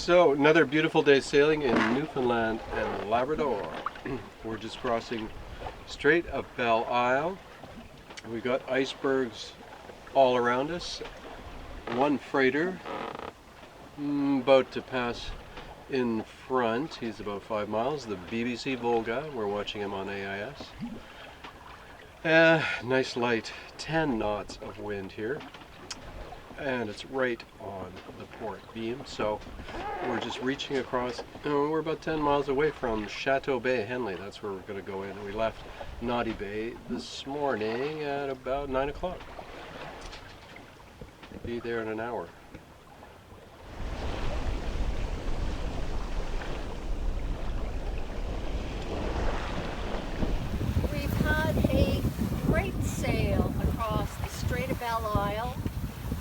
So, another beautiful day sailing in Newfoundland and Labrador. We're just crossing Straight of Belle Isle. We got icebergs all around us. One freighter about to pass in front. He's about 5 miles. The BBC Volga. We're watching him on AIS. Nice light 10 knots of wind here. And it's right on the port beam, so we're just reaching across. We're about 10 miles away from Chateau Bay, Henley. That's where we're going to go in. We left Noddy Bay this morning at about 9 o'clock. Be there in an hour. We've had a great sail across the Straight of Belle Isle,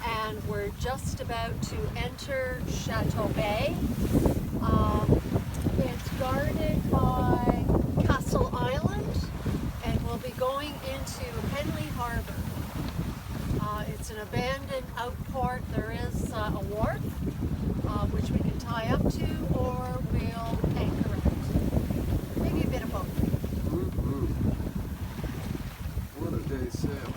and we're just about to enter Chateau Bay. It's guarded by Castle Island, and we'll be going into Henley Harbour. It's an abandoned outport. There is a wharf which we can tie up to, or we'll anchor it. Maybe a bit of both. What a day sail.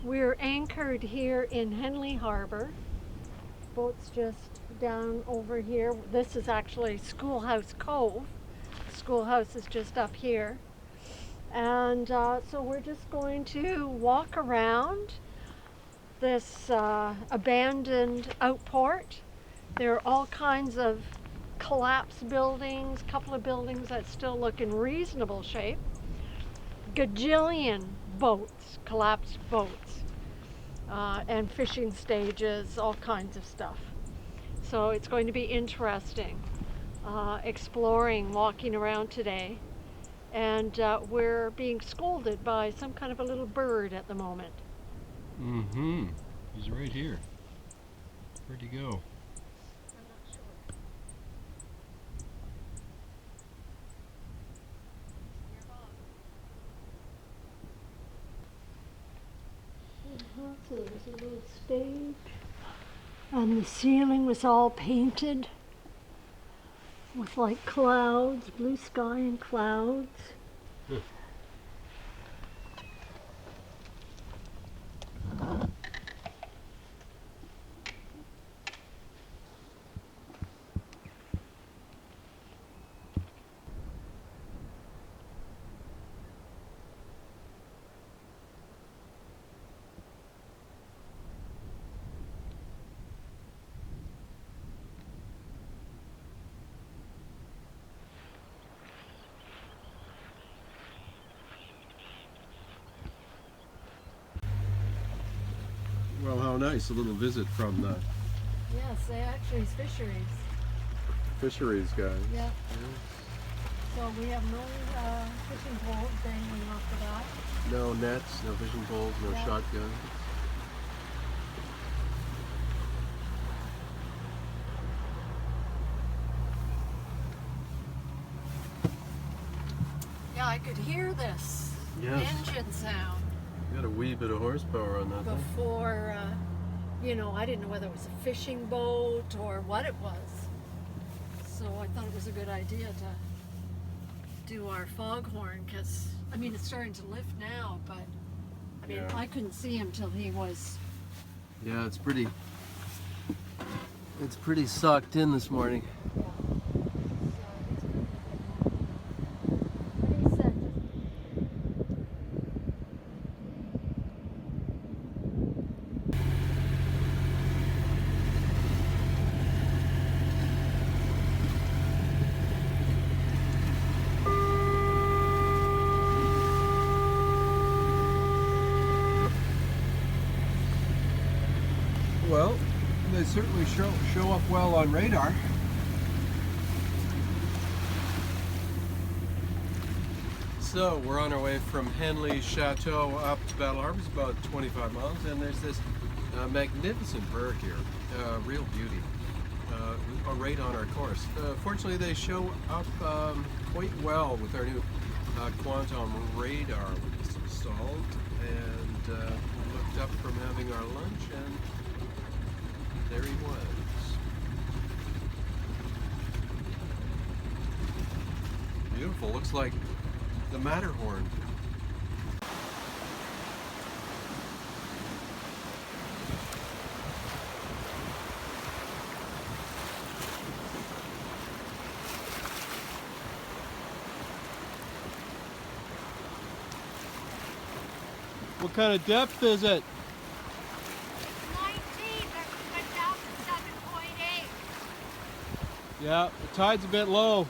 We're anchored here in Henley Harbour. Boat's just down over here. This is actually Schoolhouse Cove. Schoolhouse is just up here. And so we're just going to walk around this abandoned outport. There are all kinds of collapsed buildings, a couple of buildings that still look in reasonable shape. Gajillion boats, collapsed boats, and fishing stages, all kinds of stuff. So it's going to be interesting exploring, walking around today. And we're being scolded by some kind of a little bird at the moment. He's right here. Where'd he go? I'm not sure. So there's a little stage, and the ceiling was all painted with like clouds, blue sky and clouds. Well, how nice. A little visit from the Yes, they actually fisheries guys. Yeah. So we have no fishing poles dangling off the back. No nets, no fishing poles, no Yeah. shotguns. Yeah, I could hear this Yes. engine sound Got a wee bit of horsepower on that thing. before, I didn't know whether it was a fishing boat or what it was. So I thought it was a good idea to do our foghorn, because, it's starting to lift now, but, Yeah. I couldn't see him till he was... Yeah, it's pretty sucked in this morning. Yeah. they certainly show up well on radar. So we're on our way from Henley Chateau up to Battle Harbour. It's about 25 miles, and there's this magnificent berg here, real beauty, right on our course. Fortunately, they show up quite well with our new quantum radar we just installed, and we looked up from having our lunch, and there he was. Beautiful, looks like the Matterhorn. What kind of depth is it? 19, but we went down to 7.8. Yeah, the tide's a bit low.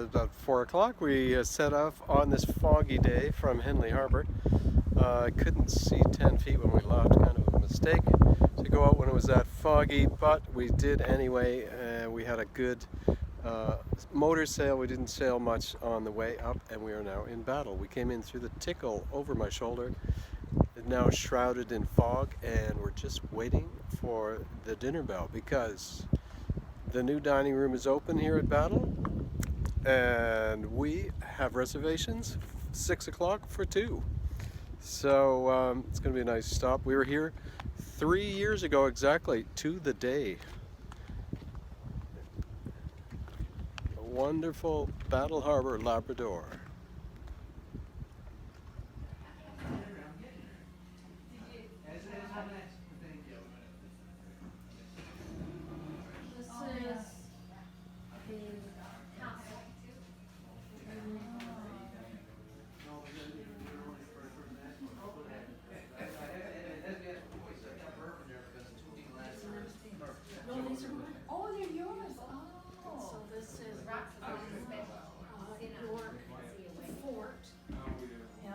About 4 o'clock we set off on this foggy day from Henley Harbour. Couldn't see 10 feet when we left, kind of a mistake to go out when it was that foggy, but we did anyway. We had a good motor sail. We didn't sail much on the way up, and we are now in Battle. We came in through the Tickle over my shoulder, now shrouded in fog, and we're just waiting for the dinner bell because the new dining room is open here at Battle, and we have reservations 6 o'clock for 2. So it's going to be a nice stop. We were here 3 years ago exactly, to the day. A wonderful Battle Harbour, Labrador. Oh, they're yours. Oh. So this is York Fort. Yeah.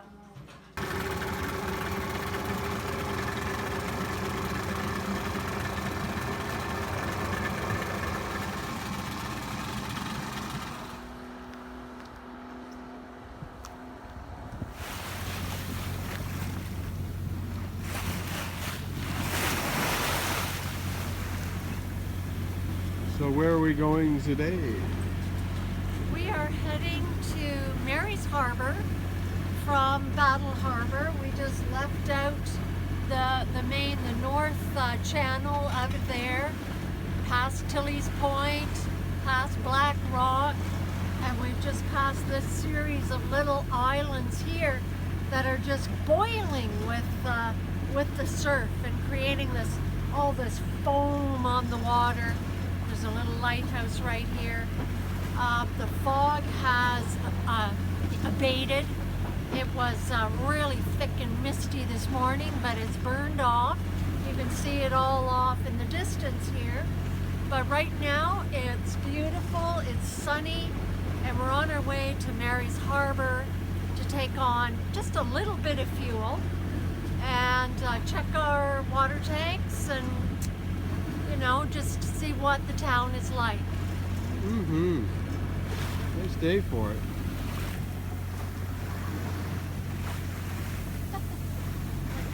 So where are we going today? We are heading to Mary's Harbour from Battle Harbour. We just left out the north channel out of there, past Tilley's Point, past Black Rock, and we've just passed this series of little islands here that are just boiling with the surf and creating all this foam on the water. There's a little lighthouse right here. The fog has abated. It was really thick and misty this morning, but it's burned off. You can see it all off in the distance here. But right now it's beautiful, it's sunny, and we're on our way to Mary's Harbour to take on just a little bit of fuel and check our water tanks and, you know, just to see what the town is like. Mm-hmm. Nice day for it. Like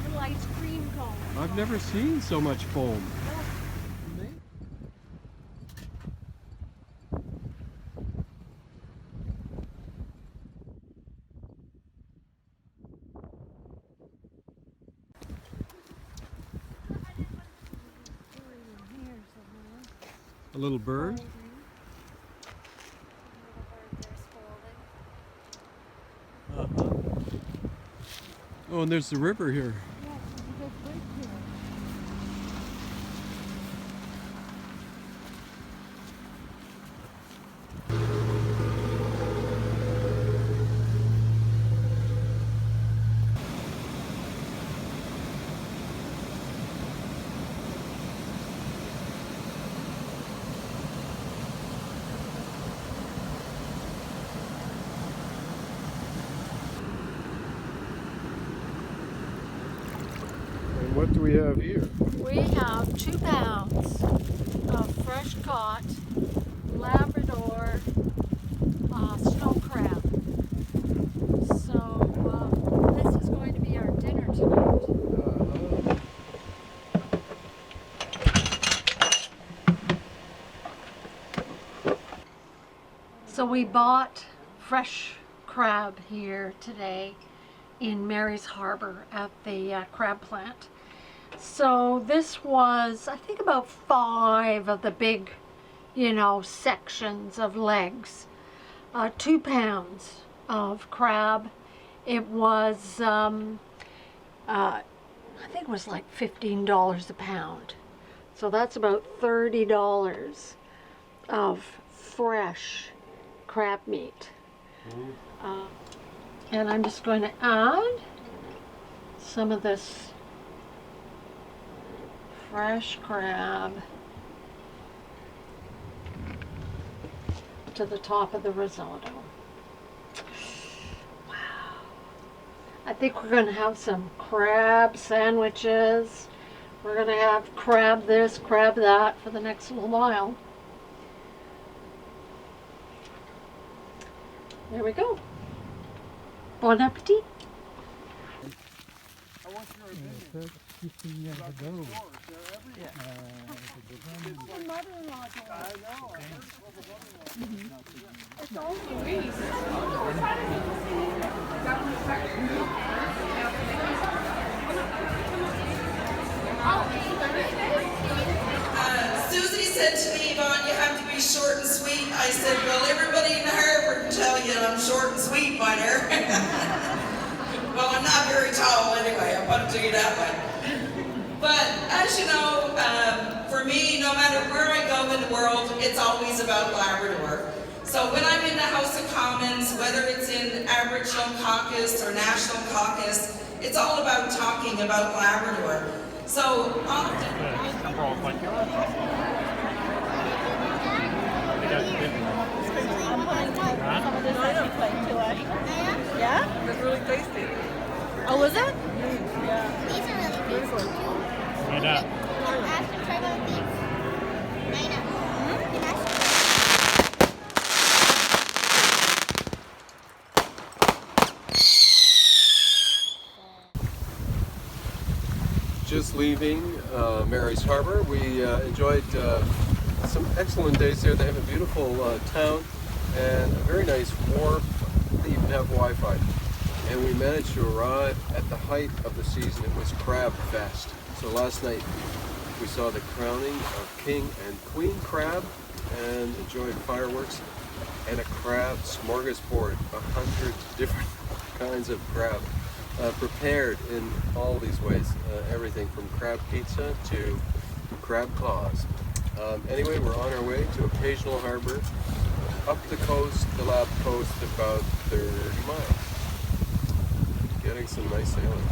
little ice cream cone. I've never seen so much foam. A little bird. Uh-huh. Oh, and there's the river here. What do we have here? We have 2 pounds of fresh caught Labrador snow crab. So this is going to be our dinner tonight. So we bought fresh crab here today in Mary's Harbour at the crab plant. So this was, I think, about 5 of the big, sections of legs. 2 pounds of crab. It was, I think it was like $15 a pound. So that's about $30 of fresh crab meat. And I'm just going to add some of this fresh crab to the top of the risotto. Wow. I think we're going to have some crab sandwiches. We're going to have crab this, crab that for the next little while. There we go. Bon appetit. I want your opinion. 15 years ago. Yeah. The mother-in-law doing I know. It's all Louise. Susie said to me, Yvonne, you have to be short and sweet. I said, well, everybody in the harbour can tell you I'm short and sweet, mother. Well, I'm not very tall anyway, I'll put it to you that way. But as you know, for me, no matter where I go in the world, it's always about Labrador. So when I'm in the House of Commons, whether it's in Aboriginal caucus or National caucus, it's all about talking about Labrador. So often... Some of this ice cream to us. Yeah? It's really tasty. Oh, was it? Yeah. These are really beautiful. Find out. Ask them try about these. Nina. You can ask Just leaving Mary's Harbour. We enjoyed some excellent days there. They have a beautiful town and a very nice wharf. They even have Wi-Fi. And we managed to arrive at the height of the season. It was Crab Fest. So last night we saw the crowning of King and Queen Crab and enjoyed fireworks and a crab smorgasbord, 100 different kinds of crab. Prepared in all these ways, everything from crab pizza to crab claws. Anyway, we're on our way to Occasional Harbour, up the coast, the Lab coast, about 30 miles. Getting some nice sailing.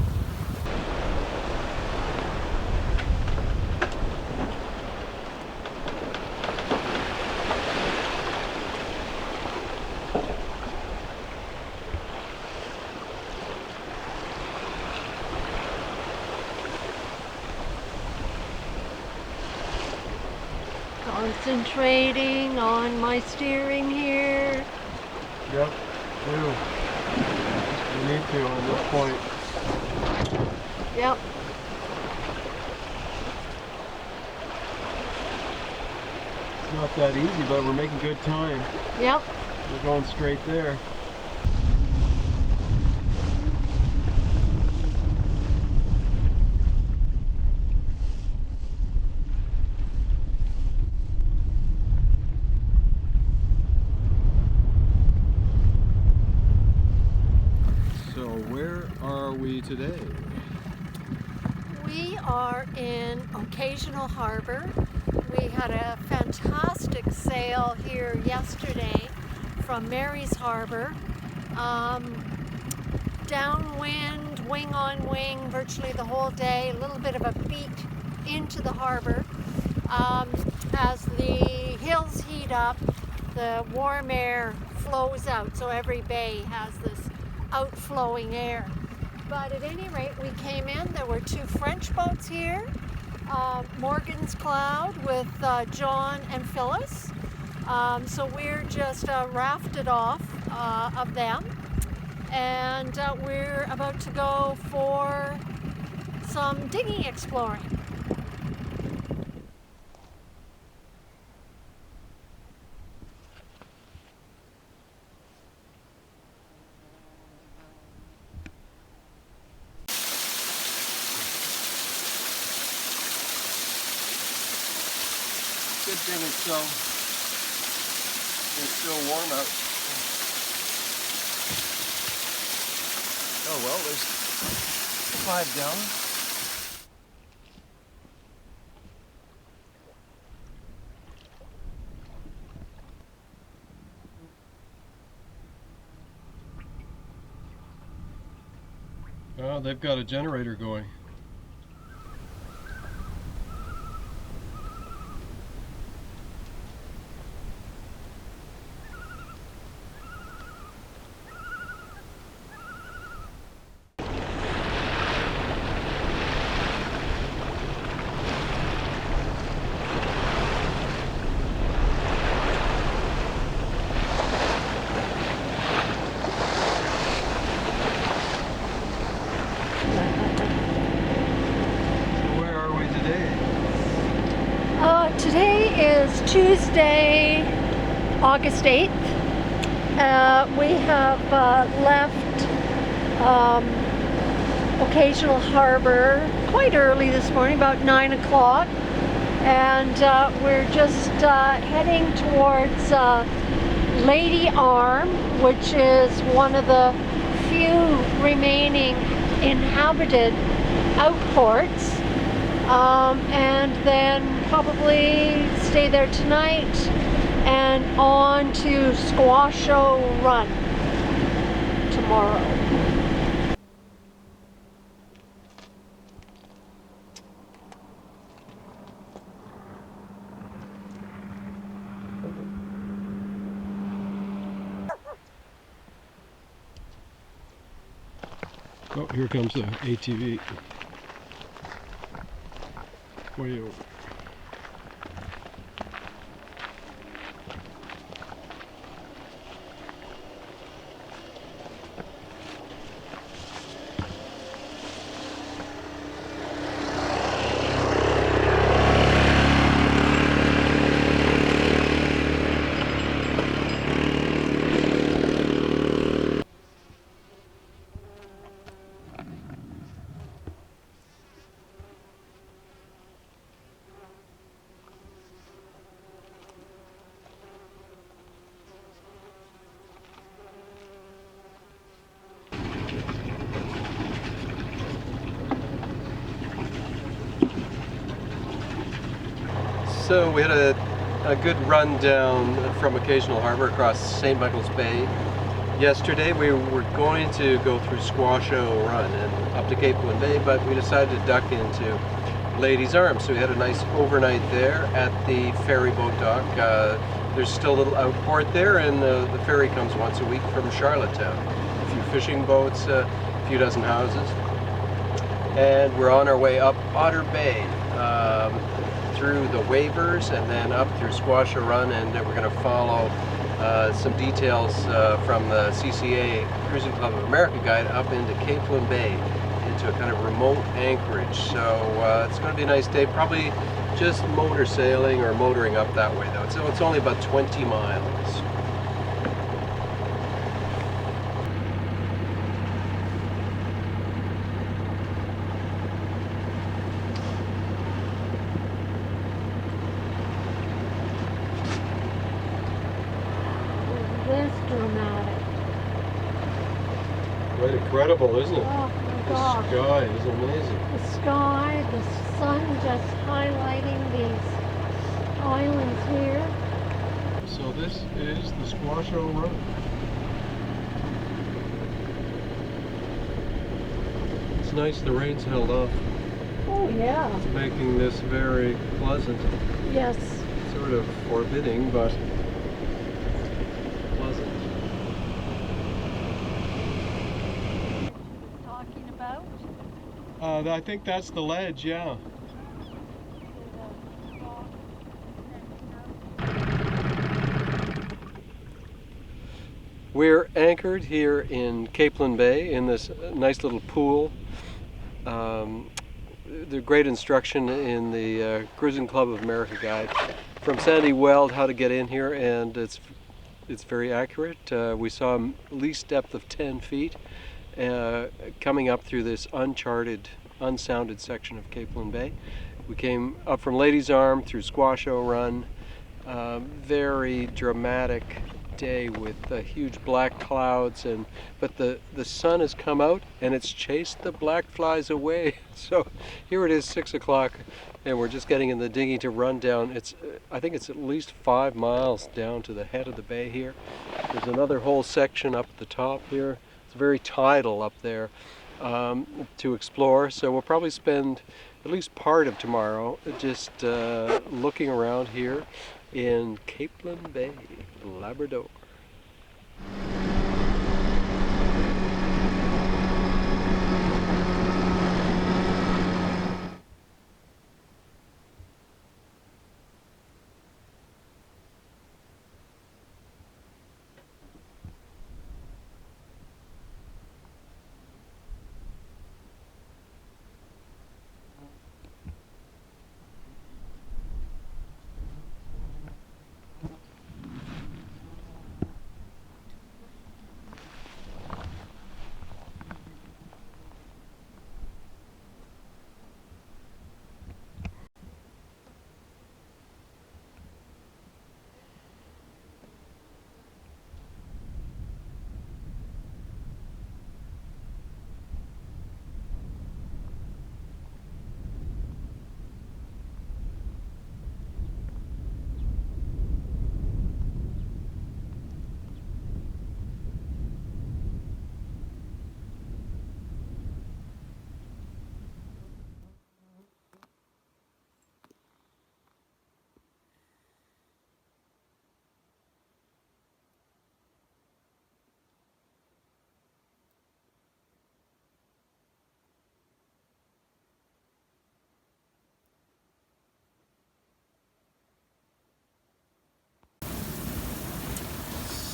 Concentrating on my steering here. Yep, do. You need to on this point. Yep. It's not that easy, but we're making good time. Yep. We're going straight there. So where are we today? We are in Occasional Harbour. We had a fantastic sail here yesterday from Mary's Harbour. Downwind, wing on wing, virtually the whole day. A little bit of a beat into the harbour. As the hills heat up, the warm air flows out, so every bay has this outflowing air. But at any rate, we came in. There were 2 French boats here. Morgan's Cloud with John and Phyllis. So we're just rafted off of them. And we're about to go for some dinghy exploring. Good thing it's still warm out. Oh well, there's 5 gallons. Oh, they've got a generator going. Today is Tuesday, August 8th. We have left Occasional Harbour quite early this morning, about 9 o'clock. And we're just heading towards Lady Arm, which is one of the few remaining inhabited outports. And then probably stay there tonight and on to Squasho Run tomorrow. Oh, here comes the ATV. Way over. So we had a good run down from Occasional Harbour across St. Michael's Bay. Yesterday we were going to go through Squasho Run and up to Cape Bauld Bay, but we decided to duck into Lady's Arm. So we had a nice overnight there at the ferry boat dock. There's still a little outport there, and the ferry comes once a week from Charlottetown. A few fishing boats, a few dozen houses. And we're on our way up Otter Bay. Through the waivers and then up through Squasho Run, and we're going to follow some details from the CCA Cruising Club of America guide up into Cape Bauld Bay, into a kind of remote anchorage. So it's going to be a nice day, probably just motor sailing or motoring up that way though. So it's only about 20 miles. Dramatic. Quite incredible, isn't it? Oh my God. The sky is amazing. The sky, the sun just highlighting these islands here. So this is the Squasho Run. It's nice the rain's held off, Oh yeah. making this very pleasant. Yes. Sort of forbidding, but pleasant. Talking about I think that's the ledge, yeah. We're anchored here in Capeland Bay in this nice little pool. The great instruction in the Cruising Club of America guide from Sandy Weld how to get in here, and it's very accurate. We saw a least depth of 10 feet coming up through this uncharted, unsounded section of Capeland Bay. We came up from Lady's Arm through Squashoe Run. Very dramatic day with huge black clouds, but the sun has come out and it's chased the black flies away. So here it is, 6 o'clock, and we're just getting in the dinghy to run down. I think it's at least 5 miles down to the head of the bay here. There's another whole section up at the top here. It's very tidal up there to explore, so we'll probably spend at least part of tomorrow just looking around here in Capeland Bay, Labrador.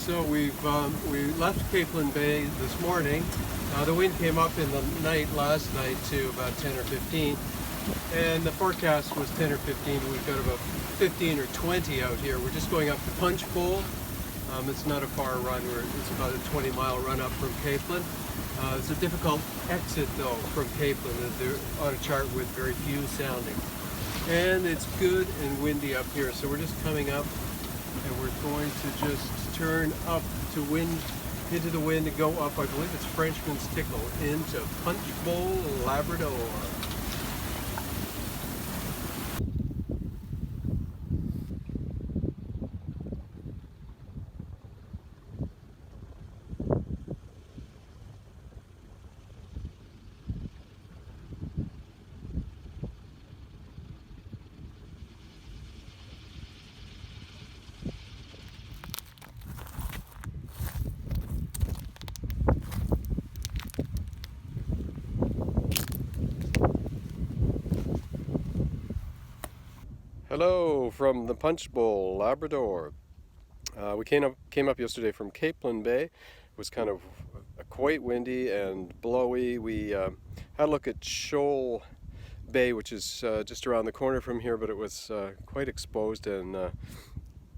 So we left Capeland Bay this morning. The wind came up in the night last night to about 10 or 15, and the forecast was 10 or 15. We've got about 15 or 20 out here. We're just going up to Punch Bowl. It's not a far run. It's about a 20-mile run up from Capeland. It's a difficult exit though from Capeland. They're on a chart with very few soundings, and it's good and windy up here. So we're just coming up, and we're going to just turn up to into the wind and go up, I believe it's Frenchman's Tickle, into Punch Bowl, Labrador. Hello from the Punch Bowl, Labrador. We came up yesterday from Capeland Bay. It was kind of quite windy and blowy. We had a look at Shoal Bay, which is just around the corner from here, but it was quite exposed and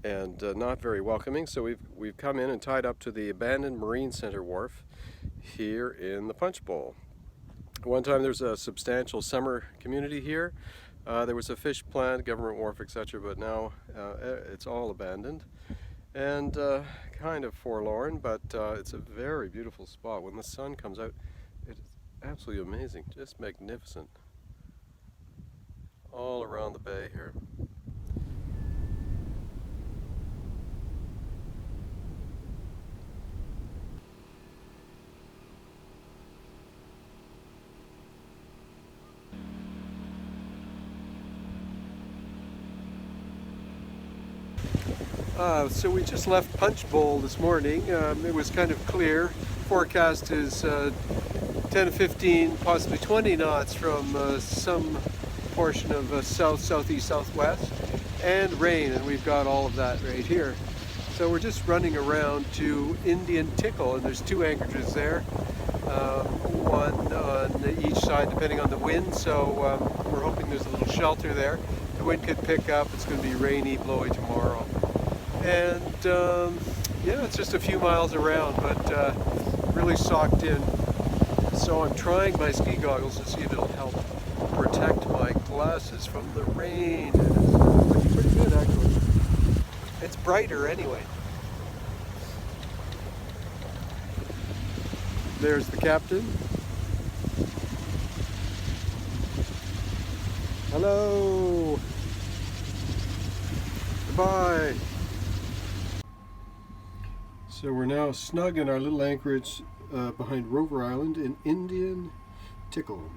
not very welcoming. So we've come in and tied up to the abandoned Marine Center wharf here in the Punch Bowl. One time there's a substantial summer community here. There was a fish plant, government wharf, etc., but now it's all abandoned and kind of forlorn, but it's a very beautiful spot. When the sun comes out, it's absolutely amazing, just magnificent all around the bay here. So we just left Punch Bowl this morning. It was kind of clear. Forecast is 10 to 15, possibly 20 knots from some portion of south, southeast, southwest, and rain, and we've got all of that right here. So we're just running around to Indian Tickle, and there's 2 anchorages there, one on each side depending on the wind, so we're hoping there's a little shelter there. The wind could pick up, it's going to be rainy, blowy tomorrow. And yeah, it's just a few miles around, but really socked in. So I'm trying my ski goggles to see if it'll help protect my glasses from the rain. And it's looking pretty good, actually. It's brighter anyway. There's the captain. Hello. Goodbye. So we're now snug in our little anchorage behind Rover Island in Indian Tickle.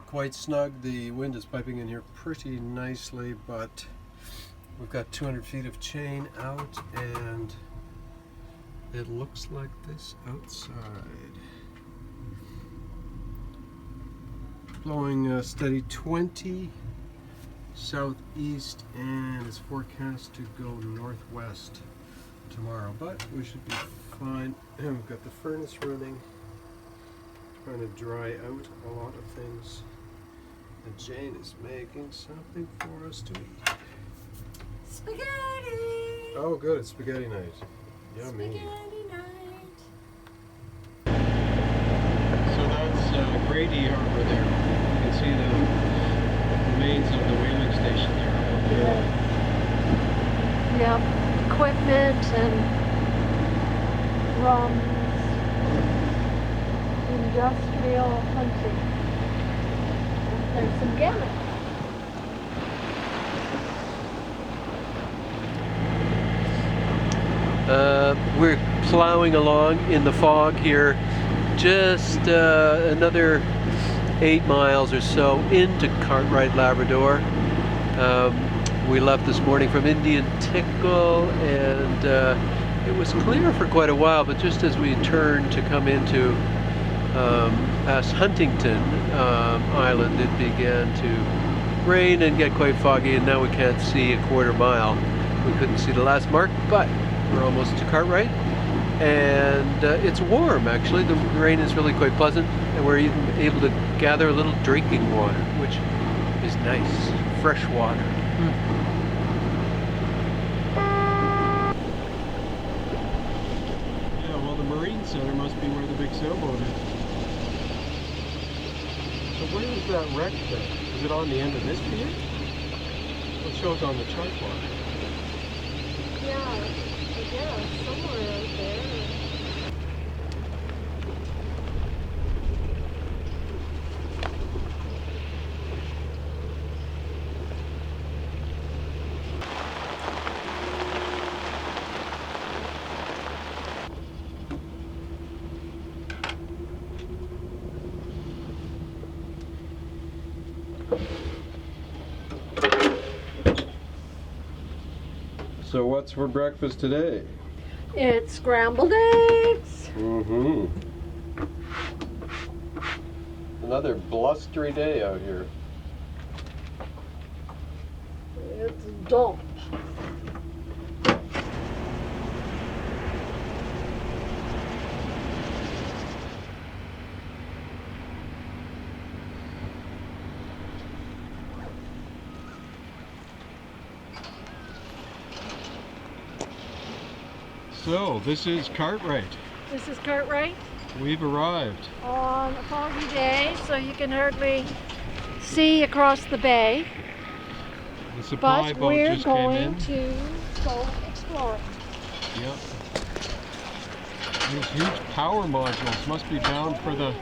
Quite snug. The wind is piping in here pretty nicely, but we've got 200 feet of chain out, and it looks like this outside. Blowing steady 20 southeast, and it's forecast to go northwest tomorrow, but we should be fine. And we've got the furnace running, trying to dry out a lot of things. And Jayne is making something for us to eat. Spaghetti! Oh good, it's spaghetti night. Yummy. Spaghetti night. So that's Grady Harbour there. You can see the remains of the whaling station there. Yep. Equipment and rums, industrial hunting. There's some gammon. We're plowing along in the fog here, just another 8 miles or so into Cartwright, Labrador. We left this morning from Indian Tickle, and it was clear for quite a while, but just as we turned to come into past Huntington Island, it began to rain and get quite foggy, and now we can't see a quarter mile. We couldn't see the last mark, but we're almost to Cartwright, and it's warm actually. The rain is really quite pleasant, and we're even able to gather a little drinking water, which is nice, fresh water. Yeah, well, the Marine Center must be where the big sailboat is. So where is that wreck then? Is it on the end of this pier? It shows on the chart block. Yeah, I guess somewhere out there. So what's for breakfast today? It's scrambled eggs. Mm-hmm. Another blustery day out here. It's dump. So, this is Cartwright. This is Cartwright We've arrived. on a foggy day, so you can hardly see across the bay. The supply But boat we're just came going in. to go exploring. Yep. These huge power modules must be bound for the...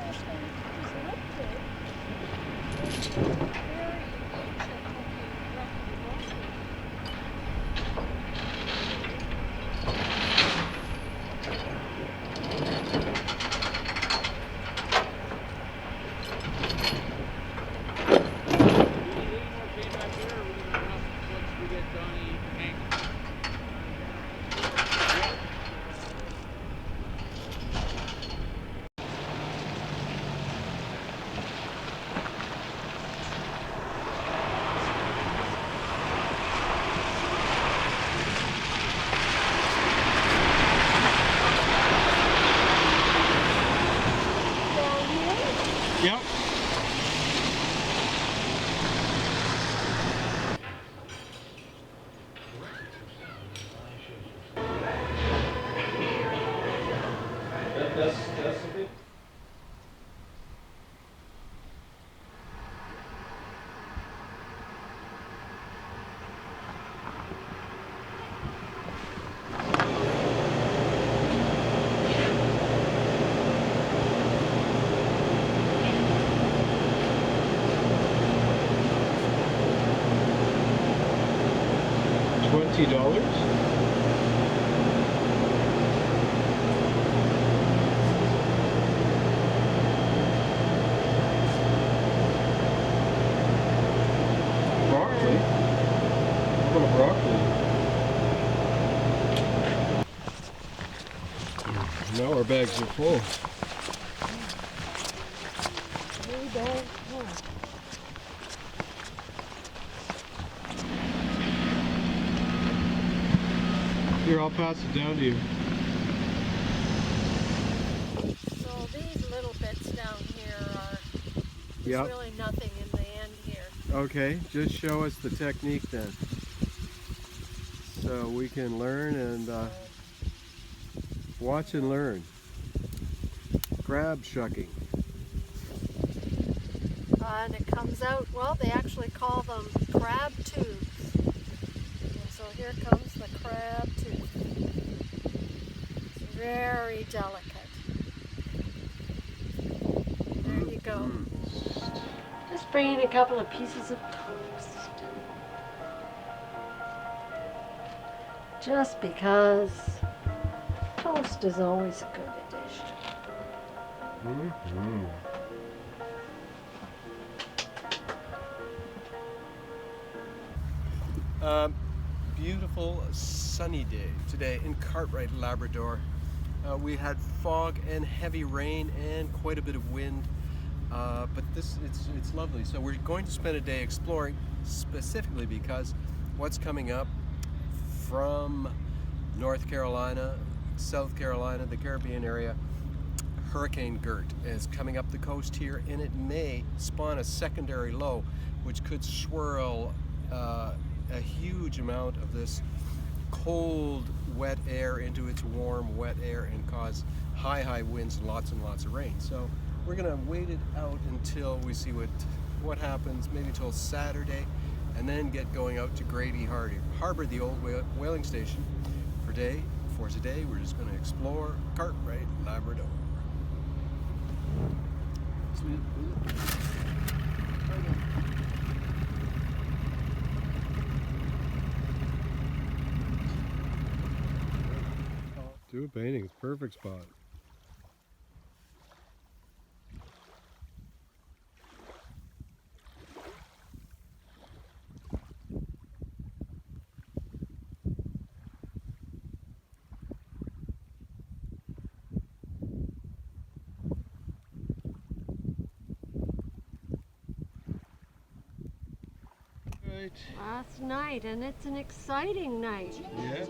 $20. Broccoli? What about broccoli? Now our bags are full. We don't know. Here, I'll pass it down to you. So these little bits down here are Yep. really nothing in the end here. Okay, just show us the technique then. So we can learn and watch and learn. Crab shucking. And it comes out, well, they actually call them crab tubes. And so here comes the crab tooth. It's very delicate. There you go. Just bring in a couple of pieces of toast. Just because toast is always a good addition. Mm-hmm. Beautiful sunny day today in Cartwright, Labrador. We had fog and heavy rain and quite a bit of wind, but it's lovely. So we're going to spend a day exploring, specifically because what's coming up from North Carolina, South Carolina, the Caribbean area, Hurricane Gert is coming up the coast here, and it may spawn a secondary low, which could swirl a huge amount of this cold, wet air into its warm, wet air and cause high winds and lots of rain. So we're gonna wait it out until we see what happens, maybe till Saturday, and then get going out to Grady Harbour, the old whaling station. For today, we're just gonna explore Cartwright, Labrador. Do a painting, it's a perfect spot. Right. Last night, and it's an exciting night. Yeah.